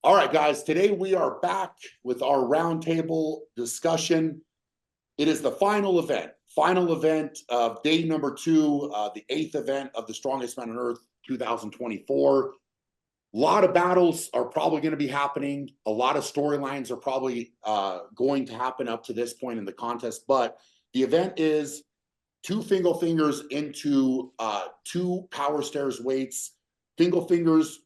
All right, guys, today we are back with our roundtable discussion. It is the final event of day number 2, the 8th event of the Strongest Man on Earth 2024. A lot of battles are probably going to be happening. A lot of storylines are probably going to happen up to this point in the contest, but the event is 2 Fingal fingers into 2 power stairs weights. Fingal fingers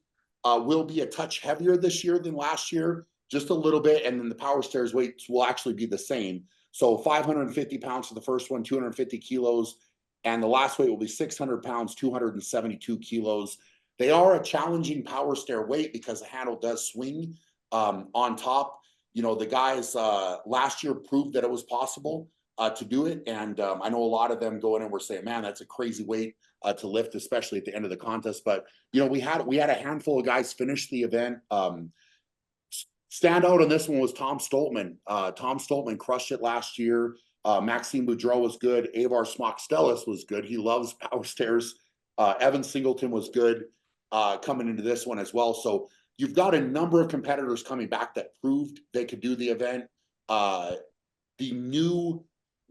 will be a touch heavier this year than last year, just a little bit, and then the power stairs weights will actually be the same. So 550 pounds for the first one, 250 kilos, and the last weight will be 600 pounds, 272 kilos. They are a challenging power stair weight because the handle does swing on top. You know, the guys last year proved that it was possible to do it, and I know a lot of them going in were saying, man, that's a crazy weight to lift, especially at the end of the contest. But you know, we had a handful of guys finish the event. Standout on this one was Tom Stoltman. Tom Stoltman crushed it last year. Maxime Boudreau was good. Avar Smockstellis was good. He loves power stairs. Evan Singleton was good coming into this one as well. So you've got a number of competitors coming back that proved they could do the event. The new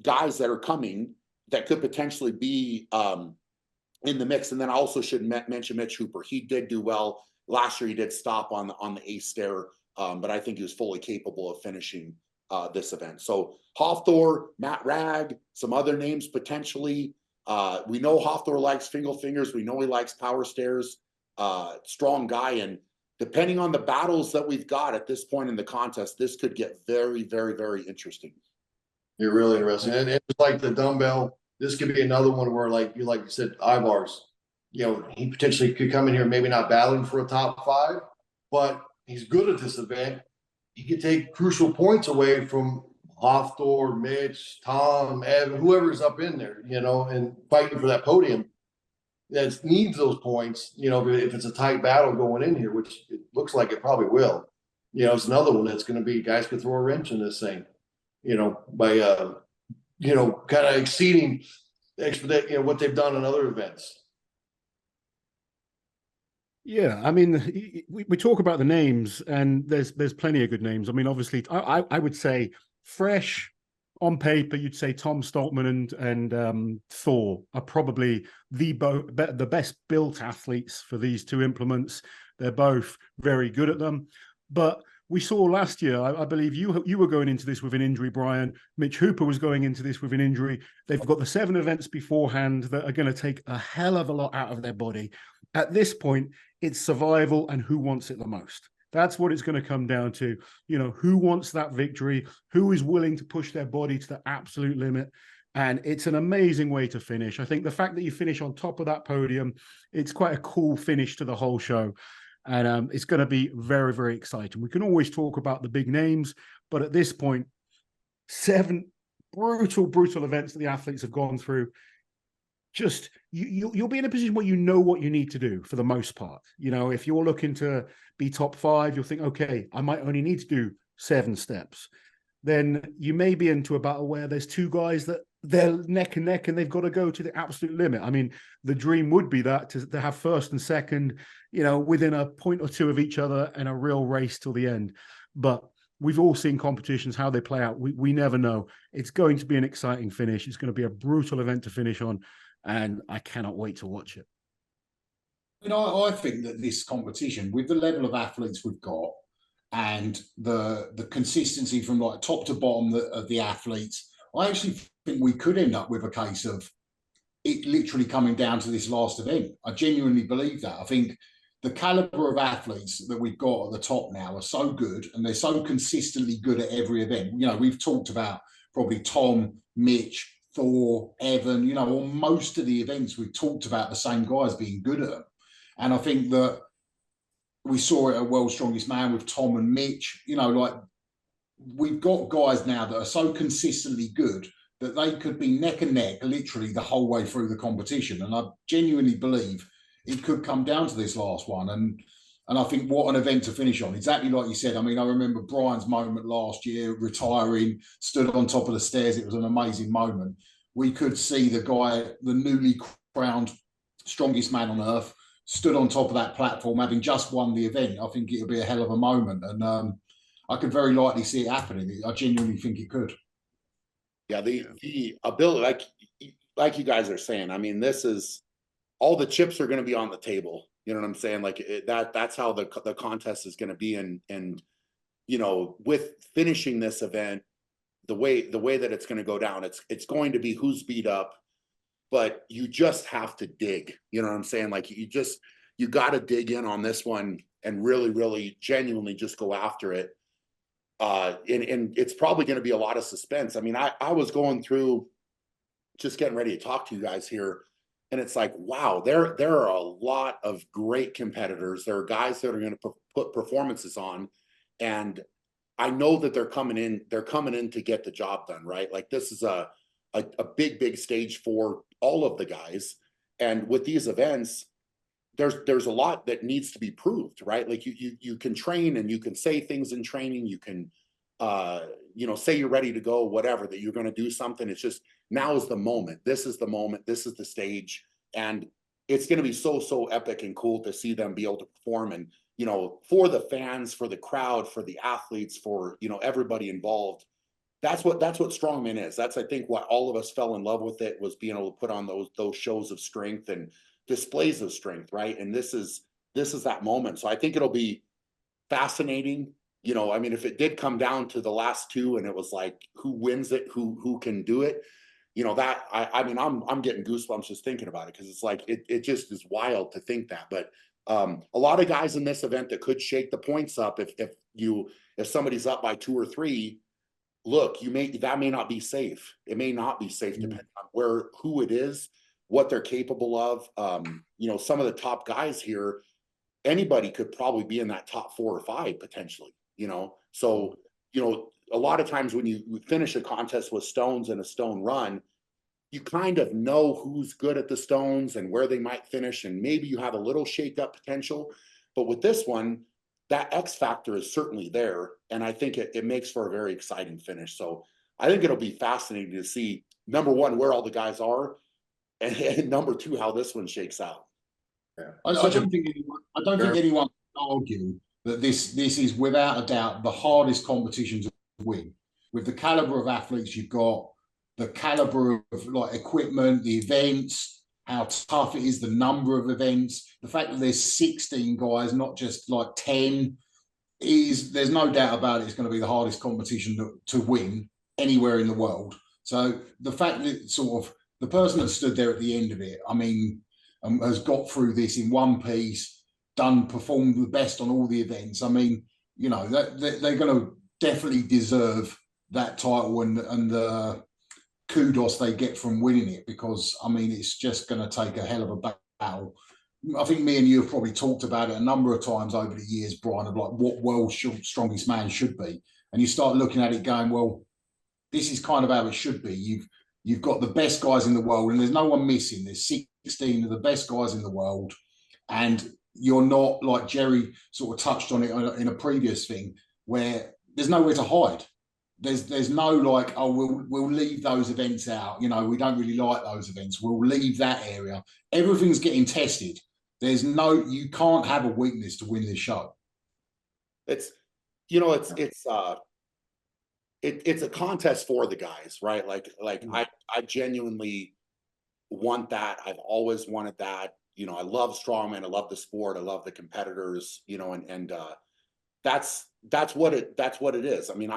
guys that are coming that could potentially be in the mix. And then I also should mention Mitch Hooper. He did do well last year. He did stop on the ace stair, but I think he was fully capable of finishing this event. So Hofthor, Matt Ragg, some other names potentially. We know Hofthor likes Fingal fingers. We know he likes power stairs. Strong guy, and depending on the battles that we've got at this point in the contest, this could get very, very, very interesting. You're really interesting, and it's like the dumbbell. This could be another one where, like you said, Ivar's. You know, he potentially could come in here, maybe not battling for a top 5, but he's good at this event. He could take crucial points away from Hofthor, Mitch, Tom, Evan, whoever's up in there, you know, and fighting for that podium that needs those points. You know, if it's a tight battle going in here, which it looks like it probably will. You know, it's another one that's going to be guys could throw a wrench in this thing. You know, by you know, kind of exceeding what they've done in other events. Yeah, I mean, we talk about the names, and there's plenty of good names. I mean, obviously, I would say fresh on paper, you'd say Tom Stoltman and Thor are probably the best built athletes for these 2 implements. They're both very good at them, but we saw last year, I believe you were going into this with an injury, Brian. Mitch Hooper was going into this with an injury. They've got the 7 events beforehand that are going to take a hell of a lot out of their body. At this point, it's survival and who wants it the most. That's what it's going to come down to. You know, who wants that victory? Who is willing to push their body to the absolute limit? And it's an amazing way to finish. I think the fact that you finish on top of that podium, it's quite a cool finish to the whole show. And it's going to be very, very exciting. We can always talk about the big names, but at this point, 7 brutal events that the athletes have gone through. Just you'll be in a position where you know what you need to do for the most part. You know, if you're looking to be top 5, you'll think, okay, I might only need to do 7 steps. Then you may be into a battle where there's 2 guys that they're neck and neck and they've got to go to the absolute limit. I mean, the dream would be that to have first and second, you know, within a point or 2 of each other and a real race till the end. But we've all seen competitions, how they play out. We never know. It's going to be an exciting finish. It's going to be a brutal event to finish on, and I cannot wait to watch it. You know, I think that this competition, with the level of athletes we've got and the consistency from like top to bottom of the athletes, I actually think we could end up with a case of it literally coming down to this last event. I genuinely believe that. I think the caliber of athletes that we've got at the top now are so good, and they're so consistently good at every event. You know, we've talked about probably Tom, Mitch, Thor, Evan, you know, on most of the events we've talked about the same guys being good at them. And I think that we saw it at World's Strongest Man with Tom and Mitch. You know, like, we've got guys now that are so consistently good that they could be neck and neck literally the whole way through the competition. And I genuinely believe it could come down to this last one. And I think what an event to finish on. Exactly like you said. I mean, I remember Brian's moment last year, retiring, stood on top of the stairs. It was an amazing moment. We could see the guy, the newly crowned strongest man on earth, stood on top of that platform, having just won the event, I think it'll be a hell of a moment. And I could very likely see it happening. I genuinely think it could. Yeah, the ability, like you guys are saying, I mean, this is all the chips are going to be on the table. You know what I'm saying? Like that's how the contest is going to be. And you know, with finishing this event, the way that it's going to go down, it's going to be who's beat up, but you just have to dig. You know what I'm saying? Like you got to dig in on this one and really, really genuinely just go after it. And it's probably going to be a lot of suspense. I mean, I was going through just getting ready to talk to you guys here, and it's like, wow, there are a lot of great competitors. There are guys that are going to put performances on, and I know that they're coming in to get the job done, right? Like this is a big stage for all of the guys. And with these events, there's a lot that needs to be proved, right? Like you can train and you can say things in training, you can you know, say you're ready to go, whatever, that you're going to do something. It's just now is the moment. This is the moment. This is the stage. And it's going to be so epic and cool to see them be able to perform. And, you know, for the fans, for the crowd, for the athletes, for, you know, everybody involved. That's what strongman is. That's, I think, what all of us fell in love with it, was being able to put on those shows of strength and displays of strength, right? And this is that moment. So I think it'll be fascinating. You know, I mean, if it did come down to the last two and it was like who wins it, who can do it, you know, that I mean, I'm getting goosebumps just thinking about it, because it's like it just is wild to think that. But a lot of guys in this event that could shake the points up if somebody's up by 2 or 3. Look, that may not be safe. It may not be safe depending on who it is, what they're capable of. You know, some of the top guys here, anybody could probably be in that top 4 or 5 potentially, you know? So, you know, a lot of times when you finish a contest with stones and a stone run, you kind of know who's good at the stones and where they might finish, and maybe you have a little shake-up potential. But with this one, that X factor is certainly there, and I think it makes for a very exciting finish. So I think it'll be fascinating to see, number one, where all the guys are, and number two, how this one shakes out. Yeah. I don't think anyone can argue that this is without a doubt the hardest competition to win. With the caliber of athletes you've got, the caliber of like equipment, the events, how tough it is, the number of events, the fact that there's 16 guys, not just like 10, there's no doubt about it, it's going to be the hardest competition to win anywhere in the world. So the fact that sort of the person that stood there at the end of it, I mean, has got through this in one piece, performed the best on all the events. I mean, you know, they're going to definitely deserve that title and the kudos they get from winning it, because I mean, it's just going to take a hell of a battle. I think me and you have probably talked about it a number of times over the years, Brian, of like what world's strongest man should be. And you start looking at it going, well, this is kind of how it should be. You've got the best guys in the world, and there's no one missing. There's 16 of the best guys in the world, and you're not, like Jerry sort of touched on it in a previous thing, where there's nowhere to hide. There's no like, oh, we'll leave those events out. You know, we don't really like those events. We'll leave that area. Everything's getting tested. You can't have a weakness to win this show. It's, you know, it's a contest for the guys, right? Like I genuinely want that. I've always wanted that. You know, I love strongman. I love the sport. I love the competitors, you know, and that's what it is. I mean,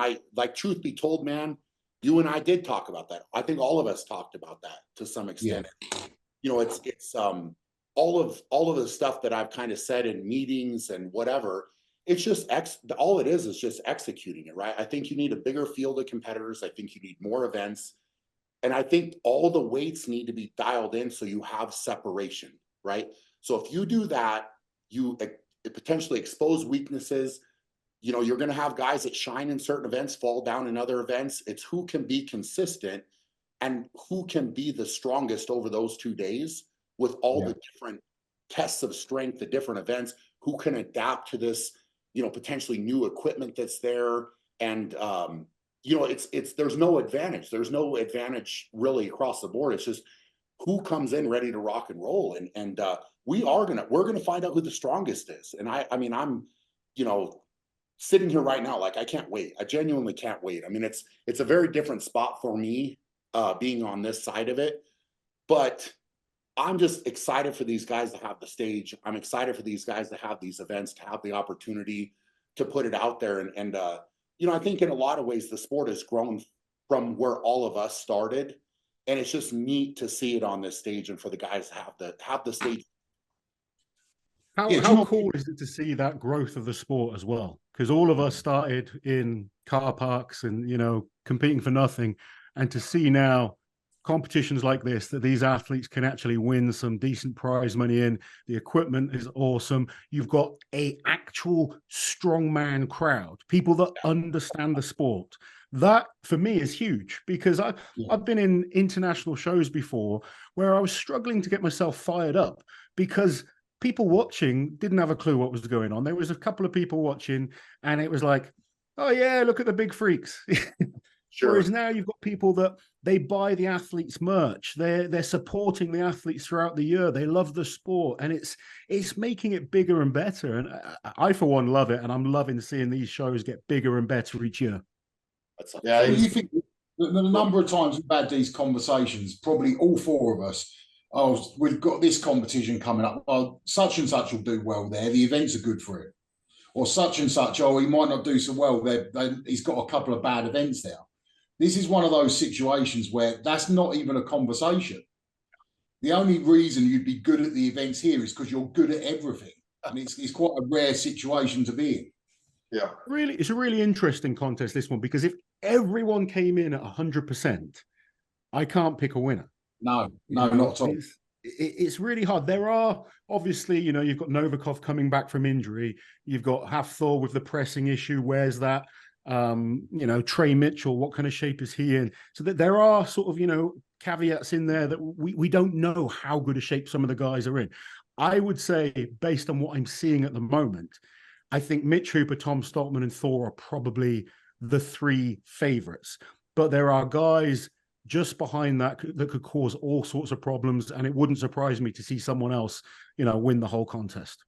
truth be told, man, you and I did talk about that. I think all of us talked about that to some extent. Yeah. You know, it's all of the stuff that I've kind of said in meetings and whatever. It's just all it is just executing it, right? I think you need a bigger field of competitors. I think you need more events. And I think all the weights need to be dialed in so you have separation, right? So if you do that, you potentially expose weaknesses. You know, you're going to have guys that shine in certain events, fall down in other events. It's who can be consistent and who can be the strongest over those 2 days with all the different tests of strength, the different events, who can adapt to this, you know, potentially new equipment that's there. And, you know, there's no advantage. There's no advantage really across the board. It's just who comes in ready to rock and roll. And we're gonna find out who the strongest is. And I mean, I'm, you know, sitting here right now, like I can't wait. I genuinely can't wait. I mean, it's a very different spot for me, being on this side of it, but I'm just excited for these guys to have the stage. I'm excited for these guys to have these events, to have the opportunity to put it out there. And you know, I think in a lot of ways the sport has grown from where all of us started. And it's just neat to see it on this stage and for the guys to have the stage. How cool is it to see that growth of the sport as well? Because all of us started in car parks and, you know, competing for nothing. And to see now competitions like this, that these athletes can actually win some decent prize money in, the equipment is awesome. You've got a actual strongman crowd, people that understand the sport. That for me is huge, because I've been in international shows before where I was struggling to get myself fired up because people watching didn't have a clue what was going on. There was a couple of people watching and it was like, oh yeah, look at the big freaks. Sure. Whereas now you've got people that they buy the athletes merch. They're supporting the athletes throughout the year. They love the sport, and it's making it bigger and better. And I for one love it, and I'm loving seeing these shows get bigger and better each year. Yeah, you think the number of times we've had these conversations, probably all four of us, oh, we've got this competition coming up. Oh, such and such will do well there. The events are good for it. Or such and such, oh, he might not do so well. He's got a couple of bad events there. This is one of those situations where that's not even a conversation. The only reason you'd be good at the events here is because you're good at everything. And it's quite a rare situation to be in. yeah. Really, it's a really interesting contest, this one, because if everyone came in at 100%, I can't pick a winner. No, not at all. It's really hard. There are obviously, you know, you've got Novikov coming back from injury. You've got Hafthor with the pressing issue. Where's that? You know, Trey Mitchell, what kind of shape is he in? So that there are sort of, you know, caveats in there that we don't know how good a shape some of the guys are in. I would say, based on what I'm seeing at the moment, I think Mitch Hooper, Tom Stoltman, and Thor are probably the three favorites. But there are guys just behind that could cause all sorts of problems, and it wouldn't surprise me to see someone else, you know, win the whole contest.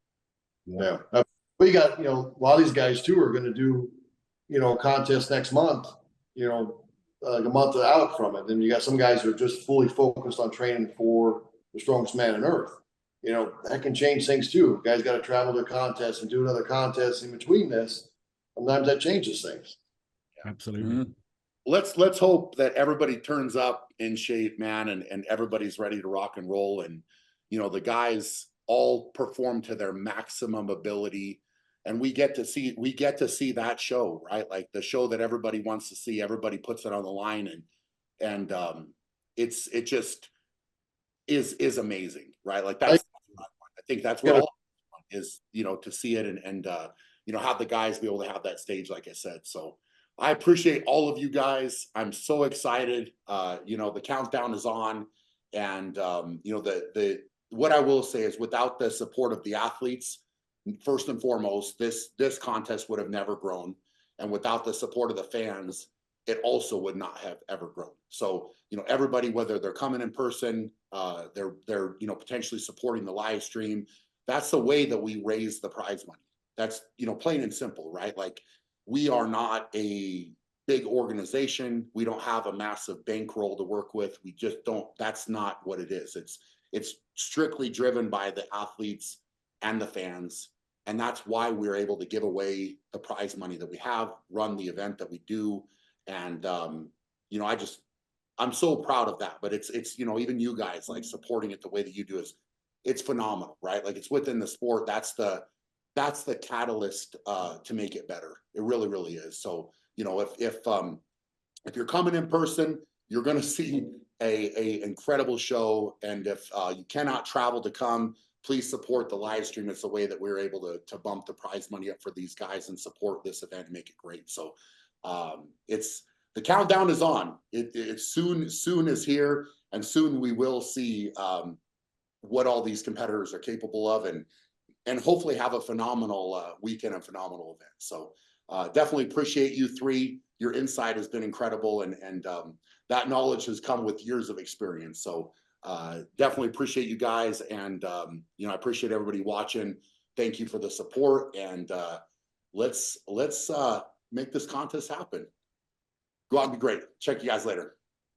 Yeah. We got, you know, a lot of these guys too are going to do, you know, a contest next month, you know, like a month out from it. Then you got some guys who are just fully focused on training for the strongest man on earth. You know, that can change things too. Guys got to travel to a contest and do another contest in between this. Sometimes that changes things. Absolutely. Mm-hmm. Let's hope that everybody turns up in shape, man, and everybody's ready to rock and roll. And, you know, the guys all perform to their maximum ability. And we get to see that show, right? Like the show that everybody wants to see. Everybody puts it on the line, and it just is amazing, right? Like I think that's what all is, you know, to see it and you know, have the guys be able to have that stage, like I said. So I appreciate all of you guys. I'm so excited. You know, the countdown is on, and you know, what I will say is, without the support of the athletes, first and foremost, this contest would have never grown, and without the support of the fans, it also would not have ever grown. So, you know, everybody, whether they're coming in person, they're you know, potentially supporting the live stream. That's the way that we raise the prize money. That's, you know, plain and simple, right? Like, we are not a big organization. We don't have a massive bankroll to work with. We just don't. That's not what it is. It's strictly driven by the athletes and the fans. And that's why we're able to give away the prize money that we have, run the event that we do. And, you know, I'm so proud of that. But it's, you know, even you guys, like, supporting it the way that you do it's phenomenal, right? Like, it's within the sport. That's the catalyst to make it better. It really, really is. So, you know, if you're coming in person, you're going to see a incredible show. And if you cannot travel to come, please support the live stream. It's the way that we're able to bump the prize money up for these guys and support this event and make it great. So it's, the countdown is on. It's soon is here, and soon we will see what all these competitors are capable of, and hopefully have a phenomenal weekend and phenomenal event. So definitely appreciate you three. Your insight has been incredible, and that knowledge has come with years of experience. So Definitely appreciate you guys, and you know, I appreciate everybody watching. Thank you for the support, and let's make this contest happen. Go out and be great. Check you guys later.